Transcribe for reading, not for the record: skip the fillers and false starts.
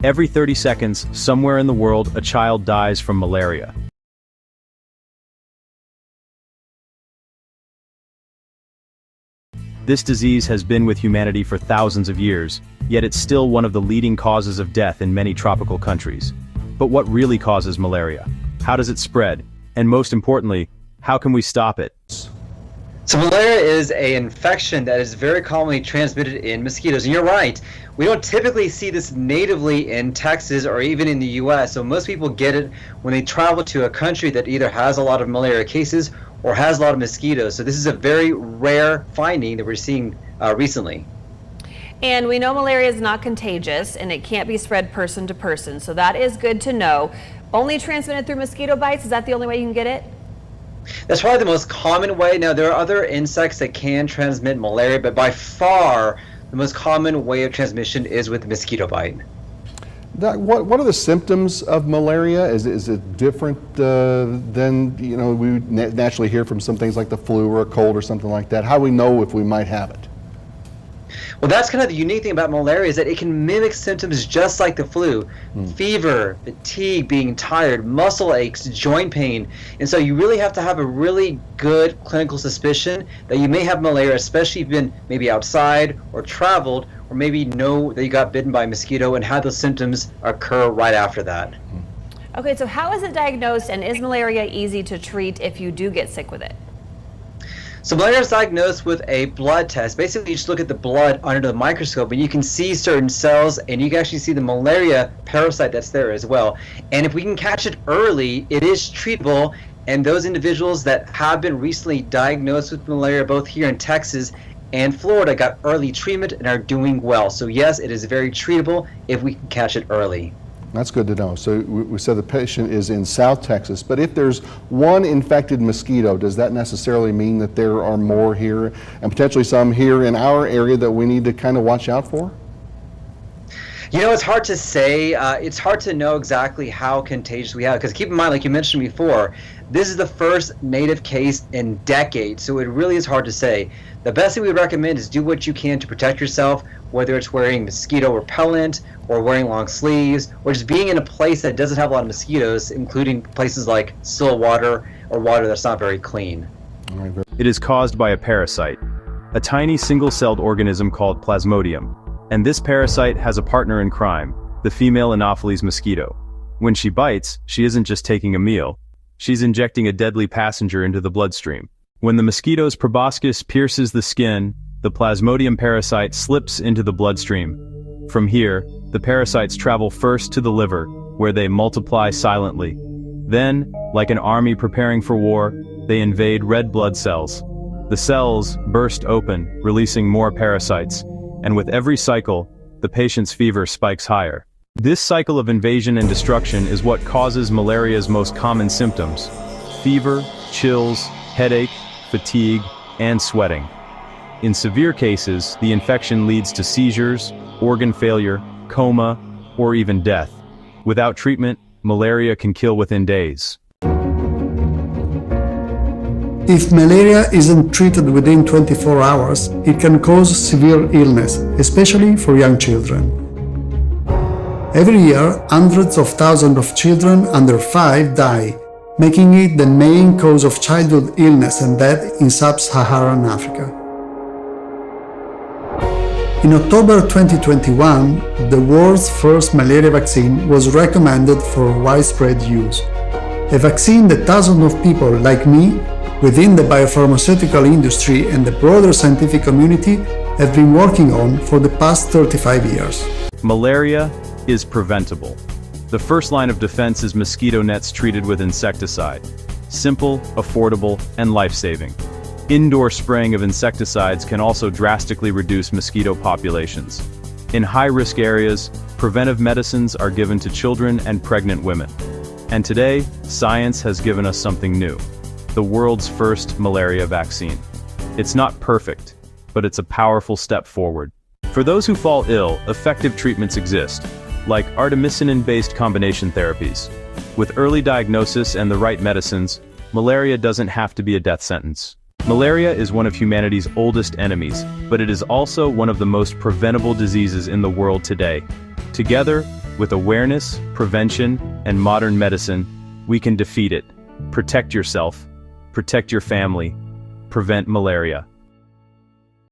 Every 30 seconds, somewhere in the world, a child dies from malaria. This disease has been with humanity for thousands of years, yet it's still one of the leading causes of death in many tropical countries. But what really causes malaria? How does it spread? And most importantly, how can we stop it? So malaria is an infection that is very commonly transmitted in mosquitoes. And you're right, we don't typically see this natively in Texas or even in the US. So most people get it when they travel to a country that either has a lot of malaria cases or has a lot of mosquitoes. So this is a very rare finding that we're seeing recently. And we know malaria is not contagious and it can't be spread person to person. So that is good to know. Only transmitted through mosquito bites, is that the only way you can get it? That's probably the most common way. Now, there are other insects that can transmit malaria, but by far the most common way of transmission is with the mosquito bite. Doc, what are the symptoms of malaria? Is it different than we naturally hear from some things like the flu or a cold or something like that? How do we know if we might have it? Well, that's kind of the unique thing about malaria, is that it can mimic symptoms just like the flu. Fever, fatigue, being tired, muscle aches, joint pain. And so you really have to have a really good clinical suspicion that you may have malaria, especially if you've been maybe outside or traveled, or maybe know that you got bitten by a mosquito and have those symptoms occur right after that. Okay, so how is it diagnosed, and is malaria easy to treat if you do get sick with it? So malaria is diagnosed with a blood test. Basically, you just look at the blood under the microscope and you can see certain cells, and you can actually see the malaria parasite that's there as well. And if we can catch it early, it is treatable. And those individuals that have been recently diagnosed with malaria, both here in Texas and Florida, got early treatment and are doing well. So yes, it is very treatable if we can catch it early. That's good to know. So we said the patient is in South Texas, but if there's one infected mosquito, does that necessarily mean that there are more here and potentially some here in our area that we need to kind of watch out for? You know, it's hard to say. It's hard to know exactly how contagious we have, because keep in mind, like you mentioned before, this is the first native case in decades, so it really is hard to say. The best thing we would recommend is do what you can to protect yourself, whether it's wearing mosquito repellent or wearing long sleeves, or just being in a place that doesn't have a lot of mosquitoes, including places like still water or water that's not very clean. It is caused by a parasite, a tiny single-celled organism called Plasmodium. And this parasite has a partner in crime, the female Anopheles mosquito. When she bites, she isn't just taking a meal, she's injecting a deadly passenger into the bloodstream. When the mosquito's proboscis pierces the skin, the Plasmodium parasite slips into the bloodstream. From here, the parasites travel first to the liver, where they multiply silently. Then, like an army preparing for war, they invade red blood cells. The cells burst open, releasing more parasites, and with every cycle, the patient's fever spikes higher. This cycle of invasion and destruction is what causes malaria's most common symptoms: fever, chills, headache, fatigue, and sweating. In severe cases, the infection leads to seizures, organ failure, coma, or even death. Without treatment, malaria can kill within days. If malaria isn't treated within 24 hours, it can cause severe illness, especially for young children. Every year, hundreds of thousands of children under 5 die, making it the main cause of childhood illness and death in sub-Saharan Africa. In October 2021, the world's first malaria vaccine was recommended for widespread use. A vaccine that thousands of people like me, within the biopharmaceutical industry and the broader scientific community, have been working on for the past 35 years. Malaria is preventable. The first line of defense is mosquito nets treated with insecticide. Simple, affordable, and life-saving. Indoor spraying of insecticides can also drastically reduce mosquito populations. In high-risk areas, preventive medicines are given to children and pregnant women. And today, science has given us something new: the world's first malaria vaccine. It's not perfect, but it's a powerful step forward. For those who fall ill, effective treatments exist, like artemisinin-based combination therapies. With early diagnosis and the right medicines, malaria doesn't have to be a death sentence. Malaria is one of humanity's oldest enemies, but it is also one of the most preventable diseases in the world today. Together, With awareness, prevention, and modern medicine, we can defeat it. Protect yourself, protect your family, prevent malaria.